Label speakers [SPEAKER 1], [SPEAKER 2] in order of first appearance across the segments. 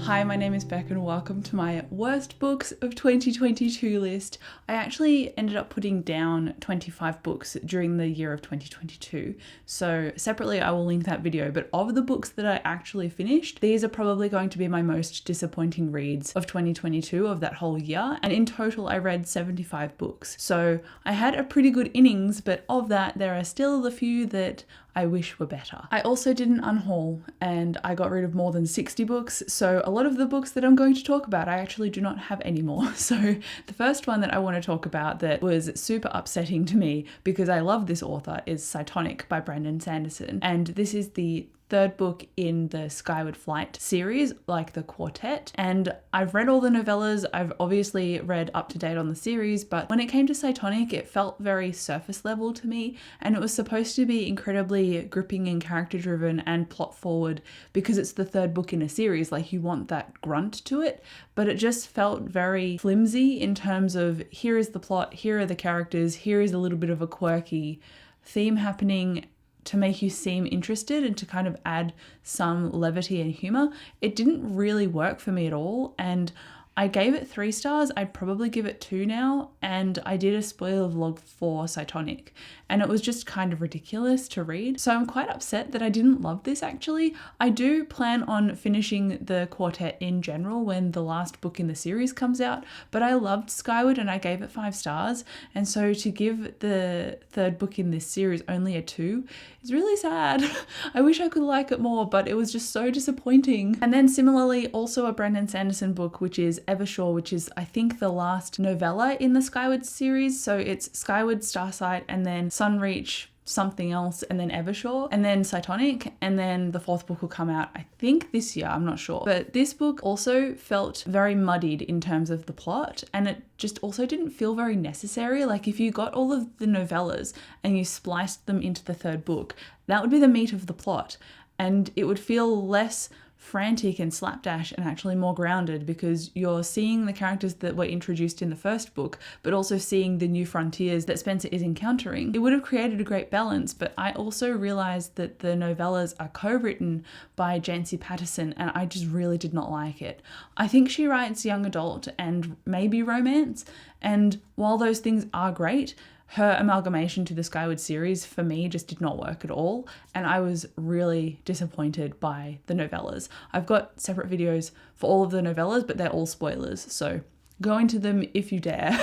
[SPEAKER 1] Hi, my name is Beck and welcome to my worst books of 2022 list. I actually ended up putting down 25 books during the year of 2022. So separately, I will link that video, but of the books that I actually finished, these are probably going to be my most disappointing reads of 2022 of that whole year. And in total, I read 75 books. So I had a pretty good innings, but of that, there are still a few that I wish were better. I also did an unhaul and I got rid of more than 60 books. So a lot of the books that I'm going to talk about, I actually do not have anymore. So the first one that I want to talk about that was super upsetting to me because I love this author is Cytonic by Brandon Sanderson. And this is the third book in the Skyward Flight series, like the quartet. And I've read all the novellas. I've obviously read up to date on the series, but when it came to Cytonic, it felt very surface level to me. And it was supposed to be incredibly gripping and character driven and plot forward because it's the third book in a series. Like you want that grunt to it, but it just felt very flimsy in terms of here is the plot, here are the characters, here is a little bit of a quirky theme happening to make you seem interested and to kind of add some levity and humor. It didn't really work for me at all. And I gave it 3 stars. I'd probably give it 2 now. And I did a spoiler vlog for Cytonic and it was just kind of ridiculous to read. So I'm quite upset that I didn't love this actually. I do plan on finishing the quartet in general when the last book in the series comes out, but I loved Skyward and I gave it 5 stars. And so to give the third book in this series only a 2 is really sad. I wish I could like it more, but it was just so disappointing. And then similarly, also a Brandon Sanderson book, which is Evershore, which is I think the last novella in the Skyward series. So it's Skyward, Starsight, and then Sunreach, something else, and then Evershore, and then Cytonic, and then the 4th book will come out I think this year, I'm not sure. But this book also felt very muddied in terms of the plot, and it just also didn't feel very necessary. Like if you got all of the novellas and you spliced them into the 3rd book, that would be the meat of the plot, and it would feel less frantic and slapdash and actually more grounded because you're seeing the characters that were introduced in the 1st book, but also seeing the new frontiers that Spencer is encountering. It would have created a great balance, but I also realized that the novellas are co-written by Jancy Patterson and I just really did not like it. I think she writes young adult and maybe romance, and while those things are great, her amalgamation to the Skyward series for me just did not work at all, and I was really disappointed by the novellas. I've got separate videos for all of the novellas, but they're all spoilers, so go into them if you dare.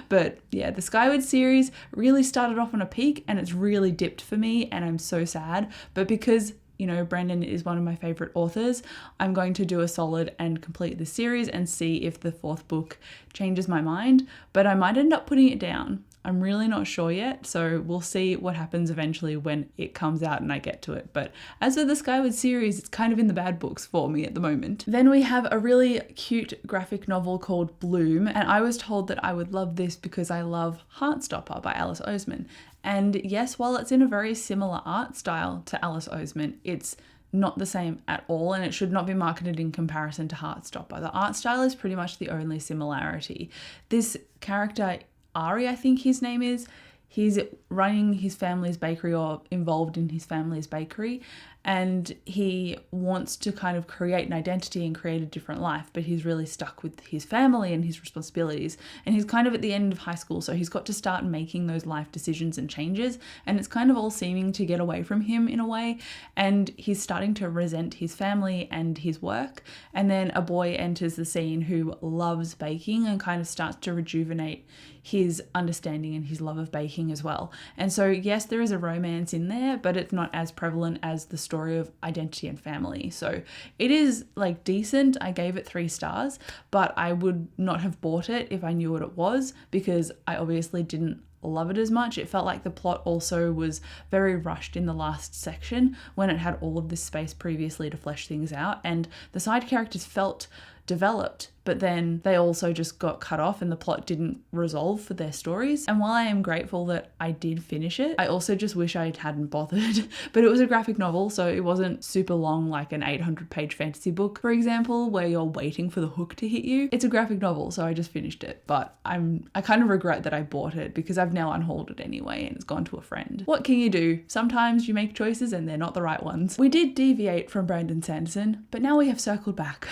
[SPEAKER 1] But yeah, the Skyward series really started off on a peak and it's really dipped for me and I'm so sad, but because you know, Brandon is one of my favorite authors, I'm going to do a solid and complete the series and see if the 4th book changes my mind, but I might end up putting it down. I'm really not sure yet, so we'll see what happens eventually when it comes out and I get to it. But as for the Skyward series, it's kind of in the bad books for me at the moment. Then we have a really cute graphic novel called Bloom, and I was told that I would love this because I love Heartstopper by Alice Oseman. And yes, while it's in a very similar art style to Alice Oseman, it's not the same at all, and it should not be marketed in comparison to Heartstopper. The art style is pretty much the only similarity. This character Ari, I think his name is, he's running his family's bakery or involved in his family's bakery, and he wants to kind of create an identity and create a different life, but he's really stuck with his family and his responsibilities, and he's kind of at the end of high school, so he's got to start making those life decisions and changes, and it's kind of all seeming to get away from him in a way, and he's starting to resent his family and his work. And then a boy enters the scene who loves baking and kind of starts to rejuvenate his understanding and his love of baking as well. And so yes, there is a romance in there, but it's not as prevalent as the story of identity and family. So it is like decent. I gave it 3 stars, but I would not have bought it if I knew what it was because I obviously didn't love it as much. It felt like the plot also was very rushed in the last section when it had all of this space previously to flesh things out, and the side characters felt developed, but then they also just got cut off and the plot didn't resolve for their stories. And while I am grateful that I did finish it, I also just wish I hadn't bothered. But it was a graphic novel, so it wasn't super long like an 800-page fantasy book, for example, where you're waiting for the hook to hit you. It's a graphic novel, so I just finished it. But I kind of regret that I bought it because I've now unhauled it anyway and it's gone to a friend. What can you do? Sometimes you make choices and they're not the right ones. We did deviate from Brandon Sanderson, but now we have circled back.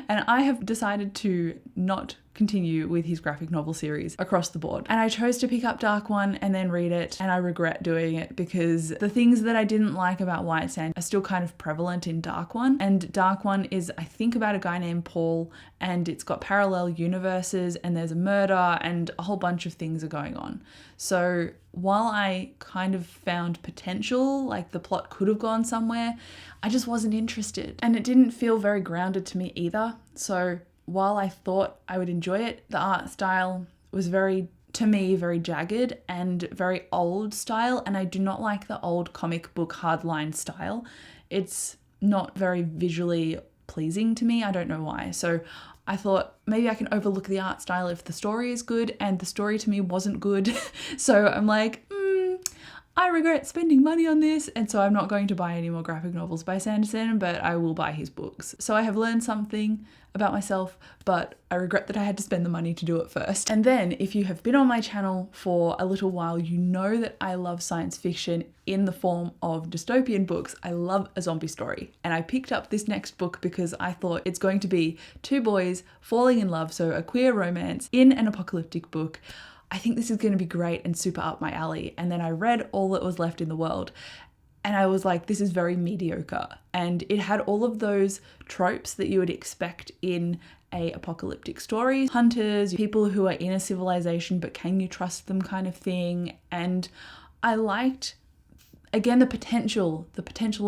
[SPEAKER 1] And I have decided to not continue with his graphic novel series across the board. And I chose to pick up Dark One and then read it, and I regret doing it because the things that I didn't like about White Sand are still kind of prevalent in Dark One. And Dark One is, I think, about a guy named Paul, and it's got parallel universes and there's a murder and a whole bunch of things are going on. So while I kind of found potential, like the plot could have gone somewhere, I just wasn't interested. And it didn't feel very grounded to me either. So while I thought I would enjoy it, the art style was very jagged and very old style, and I do not like the old comic book hardline style. It's not very visually pleasing to me. I don't know why. So I thought maybe I can overlook the art style if the story is good, and the story to me wasn't good. So I'm like, I regret spending money on this, and so I'm not going to buy any more graphic novels by Sanderson, but I will buy his books. So I have learned something about myself, but I regret that I had to spend the money to do it first. And then if you have been on my channel for a little while, you know that I love science fiction in the form of dystopian books. I love a zombie story. And I picked up this next book because I thought it's going to be two boys falling in love, so a queer romance in an apocalyptic book. I think this is going to be great and super up my alley. And then I read All That Was Left in the World, and I was like, this is very mediocre. And it had all of those tropes that you would expect in a apocalyptic story. Hunters, people who are in a civilization, but can you trust them kind of thing. And I liked, again, the potential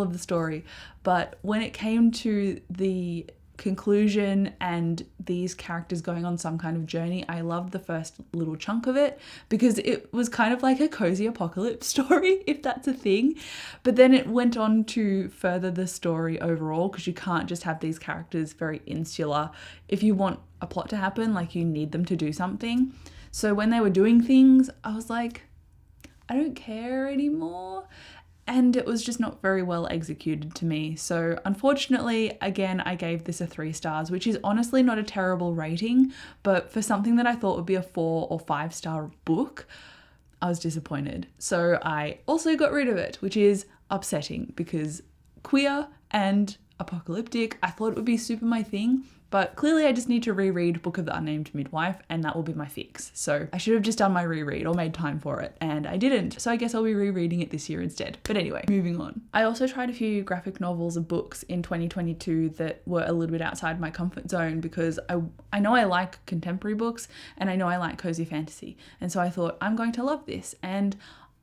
[SPEAKER 1] of the story. But when it came to the conclusion and these characters going on some kind of journey, I loved the first little chunk of it because it was kind of like a cozy apocalypse story, if that's a thing. But then it went on to further the story overall, because you can't just have these characters very insular. If you want a plot to happen, like, you need them to do something. So when they were doing things, I was like, I don't care anymore. And it was just not very well executed to me. So unfortunately, again, I gave this a 3 stars, which is honestly not a terrible rating, but for something that I thought would be a 4 or 5 star book, I was disappointed. So I also got rid of it, which is upsetting because queer and apocalyptic, I thought it would be super my thing. But clearly I just need to reread Book of the Unnamed Midwife, and that will be my fix. So I should have just done my reread or made time for it, and I didn't. So I guess I'll be rereading it this year instead. But anyway, moving on. I also tried a few graphic novels and books in 2022 that were a little bit outside my comfort zone because I know I like contemporary books and I know I like cozy fantasy. And so I thought, I'm going to love this. And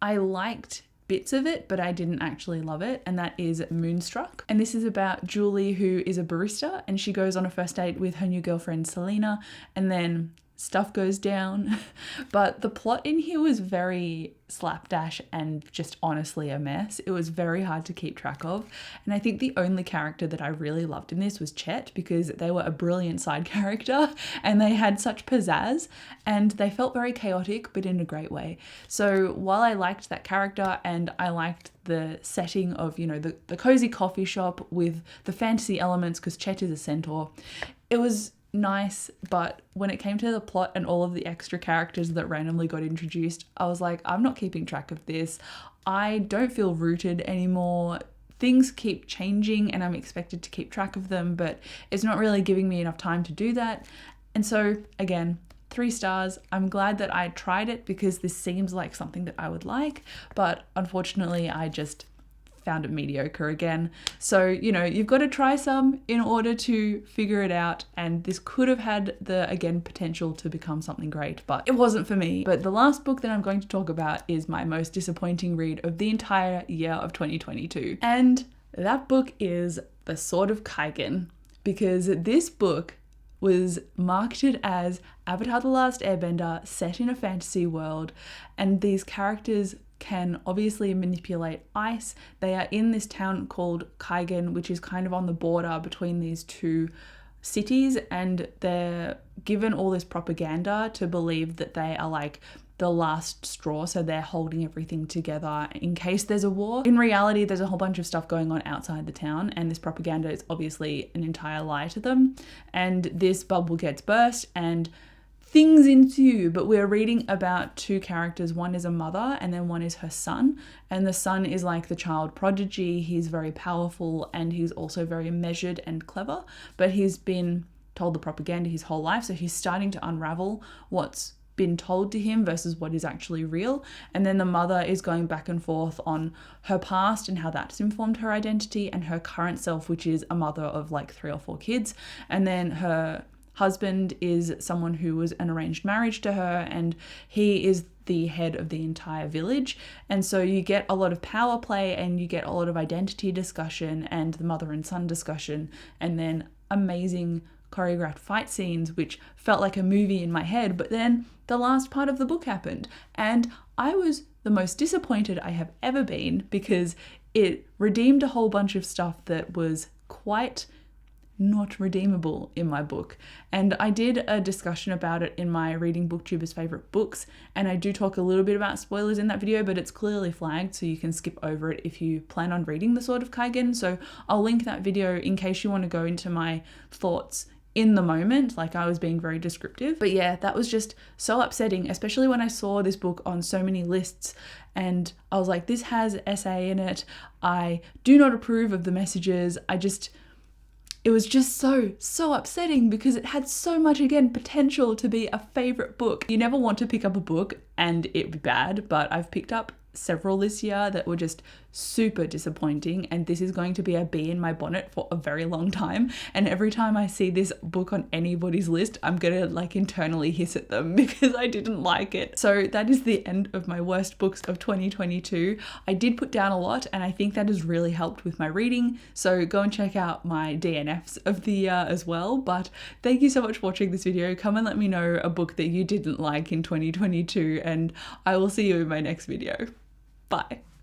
[SPEAKER 1] I liked bits of it, but I didn't actually love it, and that is Moonstruck. And this is about Julie, who is a barista, and she goes on a first date with her new girlfriend Selena, and then stuff goes down. But the plot in here was very slapdash and just honestly a mess. It was very hard to keep track of. And I think the only character that I really loved in this was Chet, because they were a brilliant side character and they had such pizzazz and they felt very chaotic, but in a great way. So while I liked that character and I liked the setting of, you know, the cozy coffee shop with the fantasy elements, because Chet is a centaur, it was nice. But when it came to the plot and all of the extra characters that randomly got introduced, I was like, I'm not keeping track of this. I don't feel rooted anymore. Things keep changing and I'm expected to keep track of them, but it's not really giving me enough time to do that. And so again, 3 stars. I'm glad that I tried it because this seems like something that I would like, but unfortunately I just found it mediocre again. So, you know, you've got to try some in order to figure it out. And this could have had the, again, potential to become something great, but it wasn't for me. But the last book that I'm going to talk about is my most disappointing read of the entire year of 2022. And that book is The Sword of Kaigen, because this book was marketed as Avatar: The Last Airbender set in a fantasy world, and these characters can obviously manipulate ice. They are in this town called Kaigen, which is kind of on the border between these two cities, and they're given all this propaganda to believe that they are like the last straw, so they're holding everything together in case there's a war. In reality, there's a whole bunch of stuff going on outside the town, and this propaganda is obviously an entire lie to them. And this bubble gets burst and things ensue, but we're reading about two characters. One is a mother and then one is her son. And the son is like the child prodigy. He's very powerful and he's also very measured and clever, but he's been told the propaganda his whole life. So he's starting to unravel what's been told to him versus what is actually real. And then the mother is going back and forth on her past and how that's informed her identity, and her current self, which is a mother of like 3 or 4 kids. And then her husband is someone who was an arranged marriage to her, and he is the head of the entire village. And so you get a lot of power play and you get a lot of identity discussion and the mother and son discussion, and then amazing choreographed fight scenes, which felt like a movie in my head. But then the last part of the book happened and I was the most disappointed I have ever been, because it redeemed a whole bunch of stuff that was quite not redeemable in my book. And I did a discussion about it in my Reading Booktuber's Favorite Books, and I do talk a little bit about spoilers in that video, but it's clearly flagged so you can skip over it if you plan on reading The Sword of Kaigen. So I'll link that video in case you want to go into my thoughts in the moment, like I was being very descriptive. But yeah, that was just so upsetting, especially when I saw this book on so many lists and I was like, this has SA in it. I do not approve of the messages. It was just so upsetting because it had so much, again, potential to be a favorite book. You never want to pick up a book and it be bad, but I've picked up several this year that were just super disappointing, and this is going to be a bee in my bonnet for a very long time. And every time I see this book on anybody's list, I'm gonna like internally hiss at them because I didn't like it. So that is the end of my worst books of 2022. I did put down a lot and I think that has really helped with my reading, so go and check out my DNFs of the year as well. But thank you so much for watching this video. Come and let me know a book that you didn't like in 2022 and I will see you in my next video. Bye.